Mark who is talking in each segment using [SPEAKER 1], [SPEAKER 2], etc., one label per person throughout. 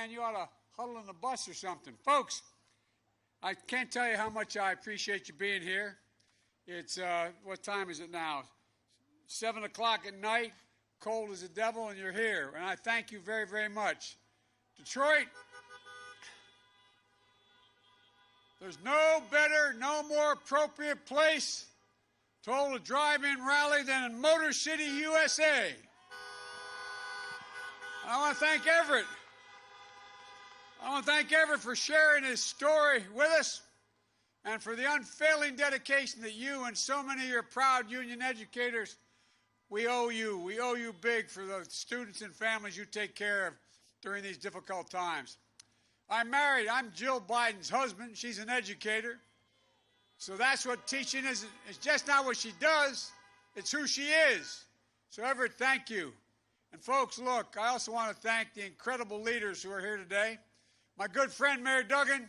[SPEAKER 1] man, you ought to huddle in the bus or something. Folks, I can't tell you how much I appreciate you being here. It's, what time is it now? 7 o'clock at night, cold as the devil, and you're here. And I thank you very, very much. Detroit, there's no better, no more appropriate place to hold a drive-in rally than in Motor City, USA. I want to thank Everett. I want to thank Everett for sharing his story with us and for the unfailing dedication that you and so many of your proud union educators, we owe you. We owe you big for the students and families you take care of during these difficult times. I'm married. I'm Jill Biden's husband. She's an educator. So that's what teaching is. It's just not what she does. It's who she is. So Everett, thank you. And folks, look, I also want to thank the incredible leaders who are here today. My good friend, Mayor Duggan.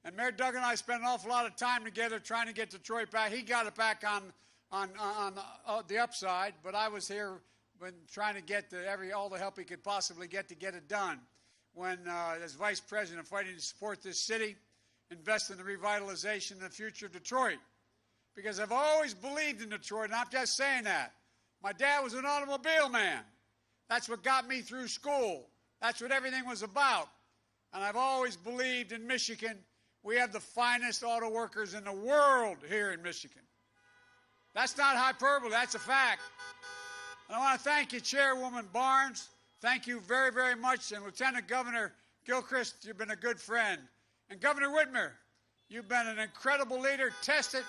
[SPEAKER 1] And Mayor Duggan and I spent an awful lot of time together trying to get Detroit back. He got it back on the upside, but I was here when trying to get all the help he could possibly get to get it done. When, as vice president, fighting to support this city, invest in the revitalization and the future of Detroit. Because I've always believed in Detroit, and I'm just saying that. My dad was an automobile man. That's what got me through school. That's what everything was about. And I've always believed in Michigan. We have the finest auto workers in the world here in Michigan. That's not hyperbole. That's a fact. And I want to thank you, Chairwoman Barnes. Thank you very, very much. And Lieutenant Governor Gilchrist, you've been a good friend. And Governor Whitmer, you've been an incredible leader, tested.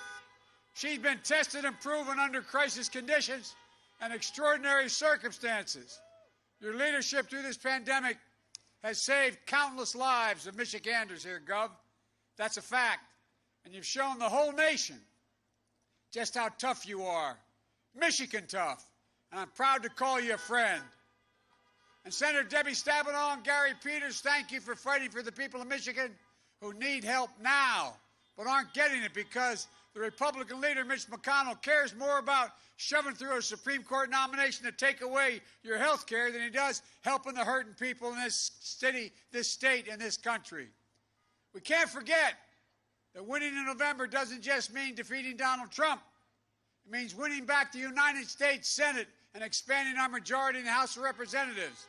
[SPEAKER 1] She's been tested and proven under crisis conditions and extraordinary circumstances. Your leadership through this pandemic has saved countless lives of Michiganders here, Gov. That's a fact. And you've shown the whole nation just how tough you are. Michigan tough. And I'm proud to call you a friend. And Senator Debbie Stabenow and Gary Peters, thank you for fighting for the people of Michigan who need help now but aren't getting it because the Republican leader, Mitch McConnell, cares more about shoving through a Supreme Court nomination to take away your health care than he does helping the hurting people in this city, this state, and this country. We can't forget that winning in November doesn't just mean defeating Donald Trump. It means winning back the United States Senate and expanding our majority in the House of Representatives.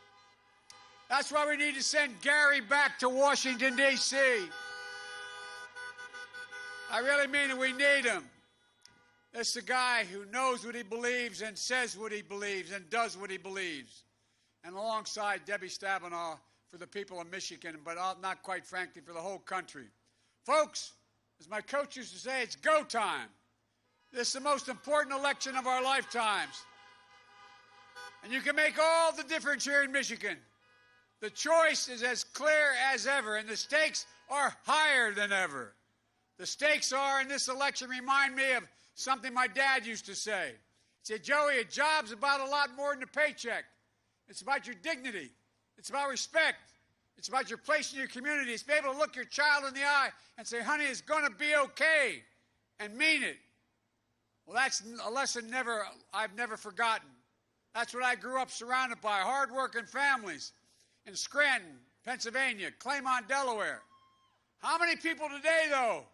[SPEAKER 1] That's why we need to send Gary back to Washington, D.C. I really mean it. We need him. This is a guy who knows what he believes and says what he believes and does what he believes. And alongside Debbie Stabenow for the people of Michigan, but not quite frankly for the whole country. Folks, as my coach used to say, it's go time. This is the most important election of our lifetimes. And you can make all the difference here in Michigan. The choice is as clear as ever, and the stakes are higher than ever. The stakes are, in this election, remind me of something my dad used to say. He said, Joey, a job's about a lot more than a paycheck. It's about your dignity. It's about respect. It's about your place in your community. It's being able to look your child in the eye and say, honey, it's going to be okay, and mean it. Well, that's a lesson I've never forgotten. That's what I grew up surrounded by, hard-working families in Scranton, Pennsylvania, Claymont, Delaware. How many people today, though,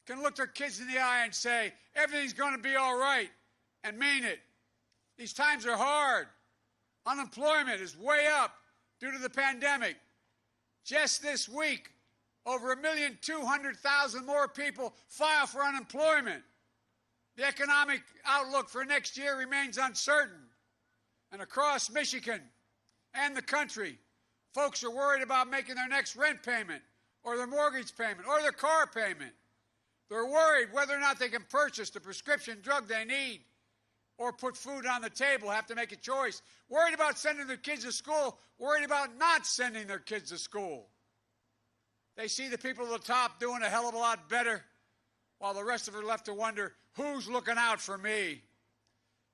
[SPEAKER 1] can look their kids in the eye and say, everything's going to be all right, and mean it? These times are hard. Unemployment is way up due to the pandemic. Just this week, over 1,200,000 more people file for unemployment. The economic outlook for next year remains uncertain. And across Michigan and the country, folks are worried about making their next rent payment or their mortgage payment or their car payment. They're worried whether or not they can purchase the prescription drug they need or put food on the table, have to make a choice. Worried about sending their kids to school, worried about not sending their kids to school. They see the people at the top doing a hell of a lot better while the rest of us are left to wonder, who's looking out for me?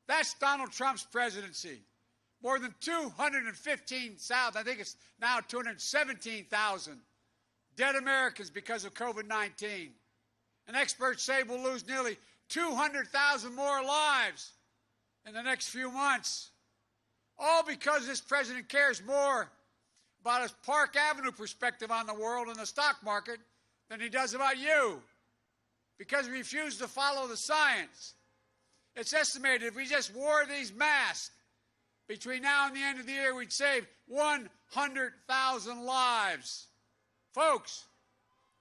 [SPEAKER 1] That's Donald Trump's presidency. More than 215,000, I think it's now 217,000 dead Americans because of COVID-19. And experts say we'll lose nearly 200,000 more lives in the next few months. All because this president cares more about his Park Avenue perspective on the world and the stock market than he does about you, because he refused to follow the science. It's estimated if we just wore these masks between now and the end of the year, we'd save 100,000 lives. Folks,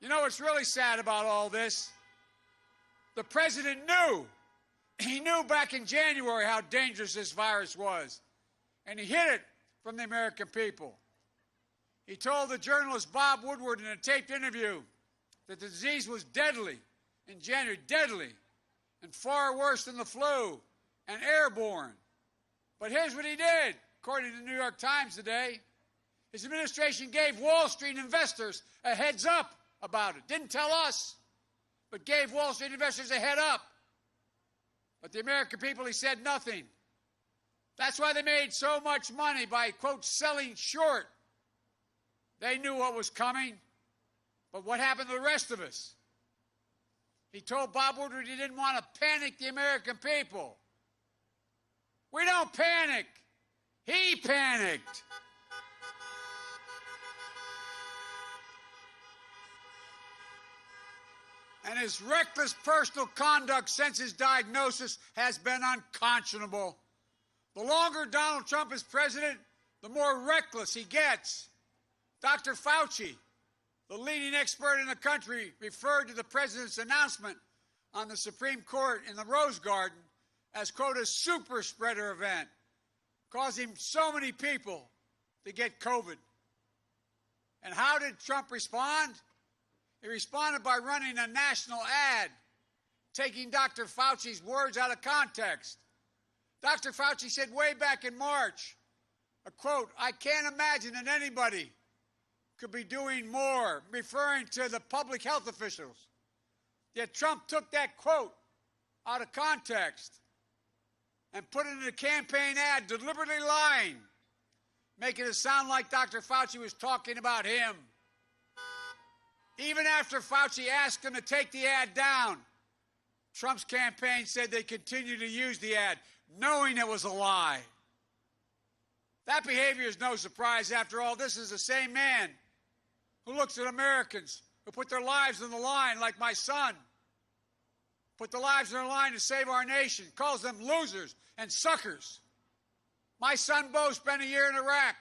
[SPEAKER 1] you know what's really sad about all this? The president knew. He knew back in January how dangerous this virus was, and he hid it from the American people. He told the journalist Bob Woodward in a taped interview that the disease was deadly in January, deadly, and far worse than the flu and airborne. But here's what he did, according to the New York Times today. His administration gave Wall Street investors a heads up about it. Didn't tell us, but gave Wall Street investors a head up. But the American people, he said nothing. That's why they made so much money by, quote, selling short. They knew what was coming, but what happened to the rest of us? He told Bob Woodward he didn't want to panic the American people. We don't panic. He panicked. And his reckless personal conduct since his diagnosis has been unconscionable. The longer Donald Trump is president, the more reckless he gets. Dr. Fauci, the leading expert in the country, referred to the president's announcement on the Supreme Court in the Rose Garden as, quote, a super spreader event, causing so many people to get COVID. And how did Trump respond? He responded by running a national ad, taking Dr. Fauci's words out of context. Dr. Fauci said way back in March, a quote, I can't imagine that anybody could be doing more, referring to the public health officials. Yet Trump took that quote out of context and put it in a campaign ad, deliberately lying, making it sound like Dr. Fauci was talking about him. Even after Fauci asked him to take the ad down, Trump's campaign said they continued to use the ad, knowing it was a lie. That behavior is no surprise. After all, this is the same man who looks at Americans who put their lives on the line, like my son, put their lives on the line to save our nation, calls them losers and suckers. My son Bo spent a year in Iraq,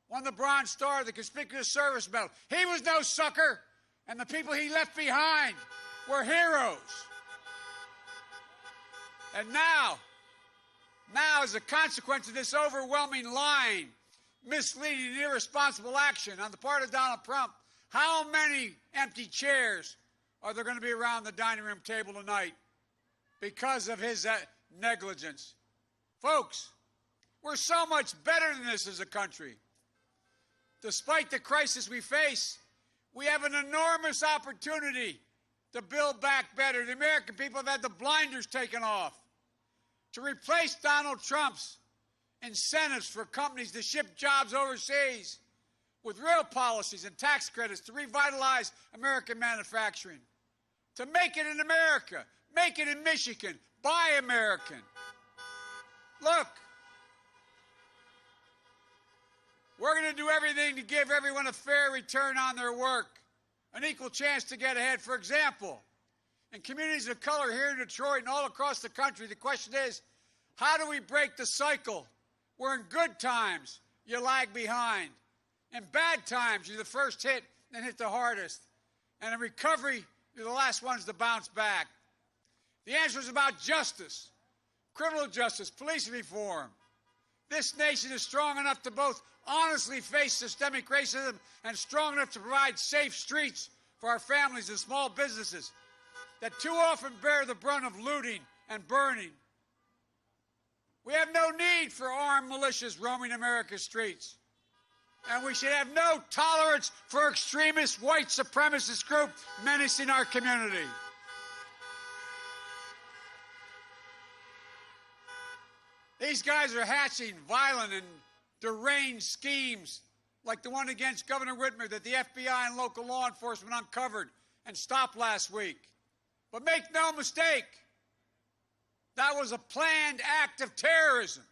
[SPEAKER 1] won the Bronze Star, the Conspicuous Service Medal. He was no sucker, and the people he left behind were heroes. And now, as a consequence of this overwhelming lying, misleading, and irresponsible action on the part of Donald Trump, how many empty chairs are there going to be around the dining room table tonight because of his negligence? Folks, we're so much better than this as a country. Despite the crisis we face, we have an enormous opportunity to build back better. The American people have had the blinders taken off. To replace Donald Trump's incentives for companies to ship jobs overseas with real policies and tax credits to revitalize American manufacturing. To make it in America, make it in Michigan, buy American. Look, we're going to do everything to give everyone a fair return on their work, an equal chance to get ahead. For example, in communities of color here in Detroit and all across the country, the question is, how do we break the cycle where in good times you lag behind, in bad times you're the first hit and hit the hardest, and in recovery you're the last ones to bounce back? The answer is about justice, criminal justice, police reform. This nation is strong enough to both honestly face systemic racism and strong enough to provide safe streets for our families and small businesses that too often bear the brunt of looting and burning. We have no need for armed militias roaming America's streets. And we should have no tolerance for extremist white supremacist groups menacing our community. These guys are hatching violent and deranged schemes like the one against Governor Whitmer that the FBI and local law enforcement uncovered and stopped last week. But make no mistake, that was a planned act of terrorism,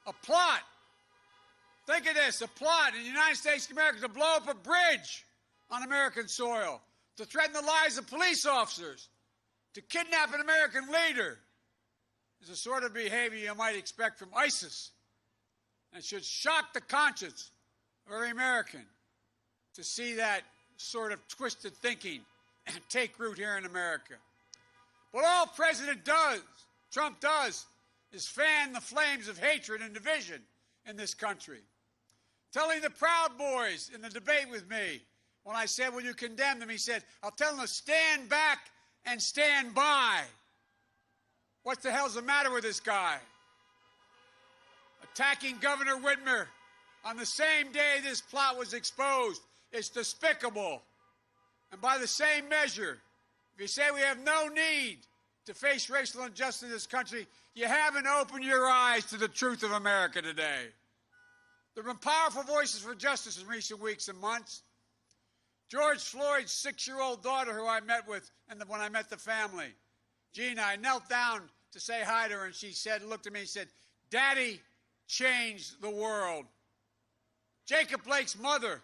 [SPEAKER 1] a plot Think of this, a plot in the United States of America to blow up a bridge on American soil, to threaten the lives of police officers, to kidnap an American leader is the sort of behavior you might expect from ISIS, and should shock the conscience of every American to see that sort of twisted thinking take root here in America. But all Trump does, is fan the flames of hatred and division in this country. Telling the Proud Boys in the debate with me, when I said, will you condemn them, he said, I'll tell them to stand back and stand by. What the hell's the matter with this guy? Attacking Governor Whitmer on the same day this plot was exposed is despicable. And by the same measure, if you say we have no need to face racial injustice in this country, you haven't opened your eyes to the truth of America today. There have been powerful voices for justice in recent weeks and months. George Floyd's 6-year-old daughter, who I met with, and when I met the family, Gina, I knelt down to say hi to her, and she said, looked at me and said, Daddy changed the world. Jacob Blake's mother,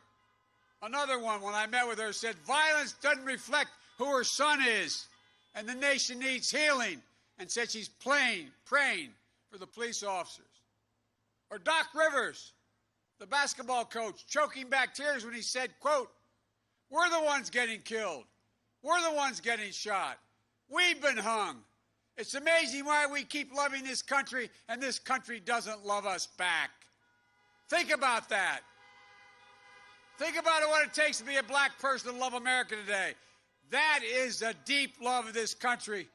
[SPEAKER 1] another one, when I met with her, said, violence doesn't reflect who her son is, and the nation needs healing, and said she's praying for the police officers. Or Doc Rivers, the basketball coach, choking back tears when he said, quote, we're the ones getting killed. We're the ones getting shot. We've been hung. It's amazing why we keep loving this country and this country doesn't love us back. Think about that. Think about what it takes to be a black person to love America today. That is a deep love of this country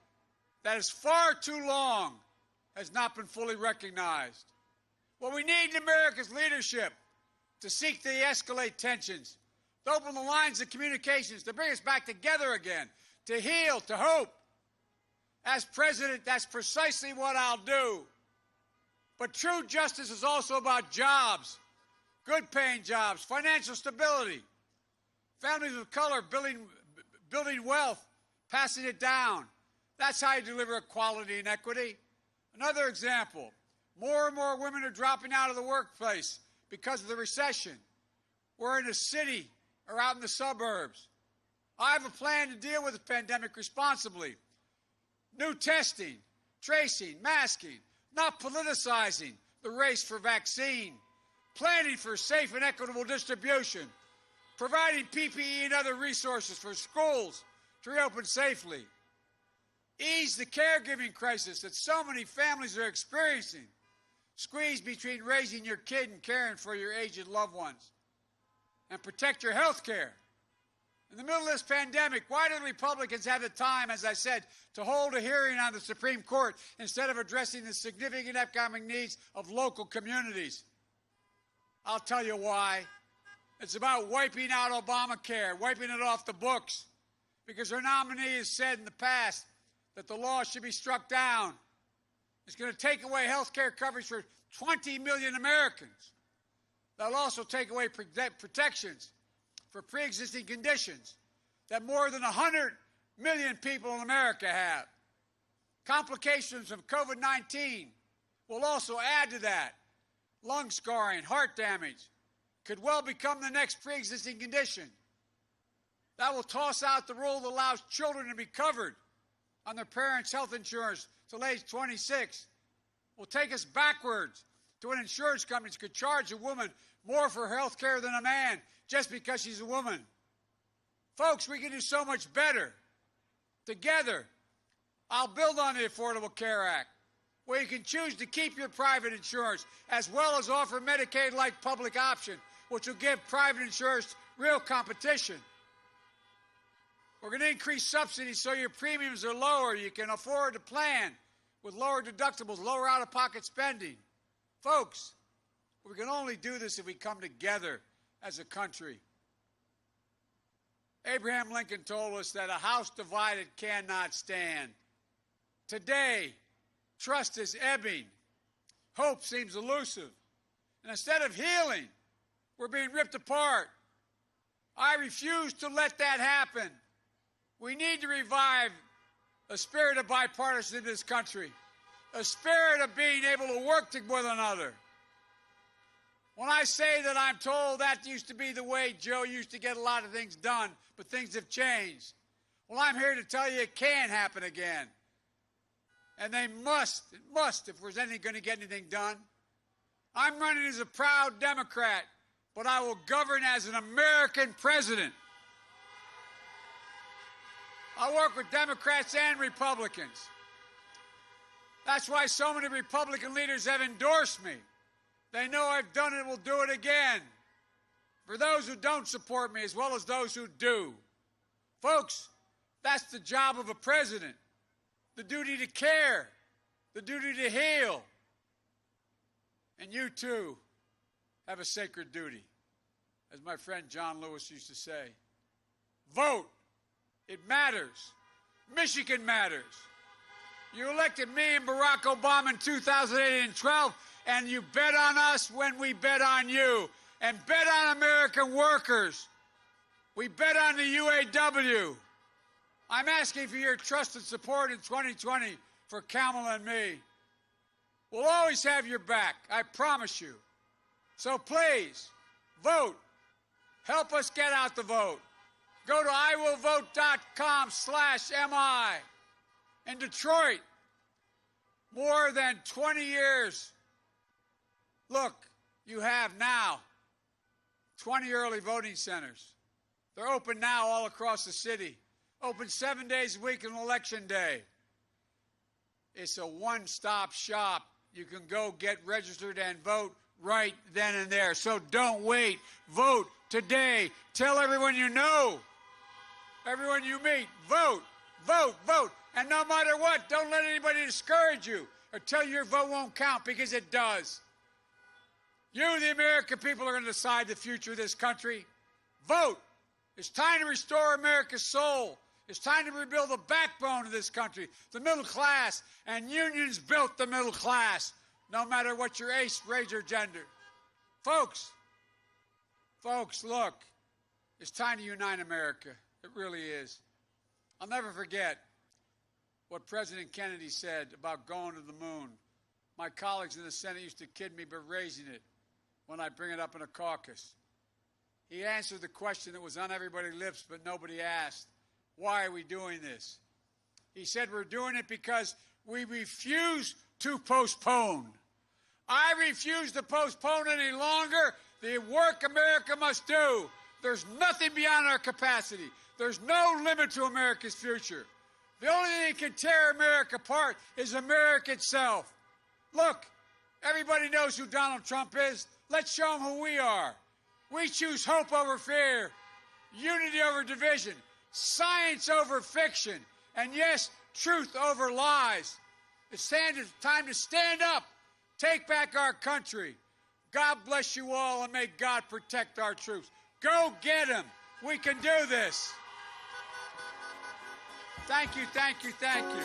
[SPEAKER 1] that is far too long has not been fully recognized. What we need in America's leadership to seek to de-escalate tensions, to open the lines of communications, to bring us back together again, to heal, to hope. As president, that's precisely what I'll do. But true justice is also about jobs, good-paying jobs, financial stability, families of color building wealth, passing it down. That's how you deliver equality and equity. Another example, more and more women are dropping out of the workplace because of the recession. We're in a city or out in the suburbs. I have a plan to deal with the pandemic responsibly. New testing, tracing, masking, not politicizing the race for vaccine, planning for safe and equitable distribution, providing PPE and other resources for schools to reopen safely, ease the caregiving crisis that so many families are experiencing, squeeze between raising your kid and caring for your aged loved ones, and protect your health care. In the middle of this pandemic, why do the Republicans have the time, as I said, to hold a hearing on the Supreme Court instead of addressing the significant economic needs of local communities? I'll tell you why. It's about wiping out Obamacare, wiping it off the books, because our nominee has said in the past that the law should be struck down. It's going to take away health care coverage for 20 million Americans. They'll also take away protections for pre-existing conditions that more than 100 million people in America have. Complications of COVID-19 will also add to that. Lung scarring, heart damage could well become the next pre-existing condition. That will toss out the rule that allows children to be covered on their parents' health insurance till age 26. Will take us backwards to when insurance companies could charge a woman more for health care than a man just because she's a woman. Folks, we can do so much better. Together, I'll build on the Affordable Care Act, where you can choose to keep your private insurance as well as offer Medicaid-like public option, which will give private insurers real competition. We're going to increase subsidies so your premiums are lower. You can afford to plan with lower deductibles, lower out-of-pocket spending. Folks, we can only do this if we come together as a country. Abraham Lincoln told us that a house divided cannot stand. Today, trust is ebbing. Hope seems elusive. And instead of healing, we're being ripped apart. I refuse to let that happen. We need to revive a spirit of bipartisanship in this country, a spirit of being able to work with one another. When I say that I'm told that used to be the way Joe used to get a lot of things done, but things have changed. Well, I'm here to tell you it can happen again. And they must, if there's anything going to get anything done. I'm running as a proud Democrat, but I will govern as an American president. I work with Democrats and Republicans. That's why so many Republican leaders have endorsed me. They know I've done it and will do it again. For those who don't support me, as well as those who do. Folks, that's the job of a president. The duty to care. The duty to heal. And you, too, have a sacred duty. As my friend John Lewis used to say, vote. It matters. Michigan matters. You elected me and Barack Obama in 2008 and 12, and you bet on us when we bet on you. And bet on American workers. We bet on the UAW. I'm asking for your trust and support in 2020 for Kamala and me. We'll always have your back, I promise you. So please, vote. Help us get out the vote. Go to iwillvote.com/MI. In Detroit, more than 20 years. Look, you have now 20 early voting centers. They're open now all across the city. Open 7 days a week on Election Day. It's a one-stop shop. You can go get registered and vote right then and there. So don't wait. Vote today. Tell everyone you know, everyone you meet, vote, vote, vote. And no matter what, don't let anybody discourage you or tell you your vote won't count, because it does. You, the American people, are going to decide the future of this country. Vote. It's time to restore America's soul. It's time to rebuild the backbone of this country, the middle class. And unions built the middle class, no matter what your race, or gender. Folks, look, it's time to unite America. It really is. I'll never forget what President Kennedy said about going to the moon. My colleagues in the Senate used to kid me about raising it when I bring it up in a caucus. He answered the question that was on everybody's lips, but nobody asked. Why are we doing this? He said, we're doing it because we refuse to postpone. I refuse to postpone any longer the work America must do. There's nothing beyond our capacity. There's no limit to America's future. The only thing that can tear America apart is America itself. Look, everybody knows who Donald Trump is. Let's show them who we are. We choose hope over fear, unity over division, science over fiction, and yes, truth over lies. It's time to stand up, take back our country. God bless you all, and may God protect our troops. Go get them. We can do this. Thank you, thank you, thank you.